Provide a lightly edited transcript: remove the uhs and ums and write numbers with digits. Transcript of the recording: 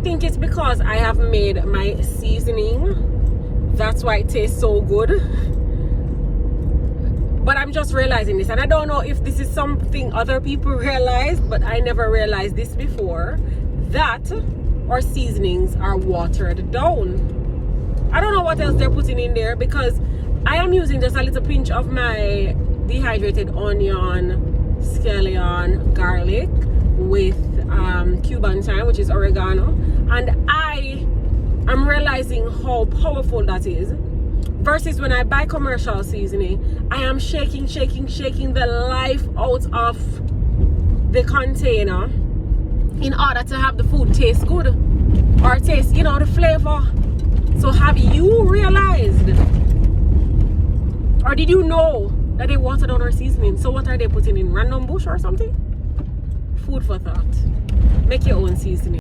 don't think it's because I have made my seasoning. That's why it tastes so good. But I'm just realizing this, and I don't know if this is something other people realize, but I never realized this before, that our seasonings are watered down. I don't know what else they're putting in there, because I am using just a little pinch of my dehydrated onion, scallion, garlic with Cuban thyme, which is oregano, and I am realizing how powerful that is. Versus when I buy commercial seasoning, I am shaking the life out of the container in order to have the food taste good, or taste, you know, the flavor. So have you realized, or did you know that they watered down our seasoning? So what are they putting in? Random bush or something? Food for thought. Make your own seasoning.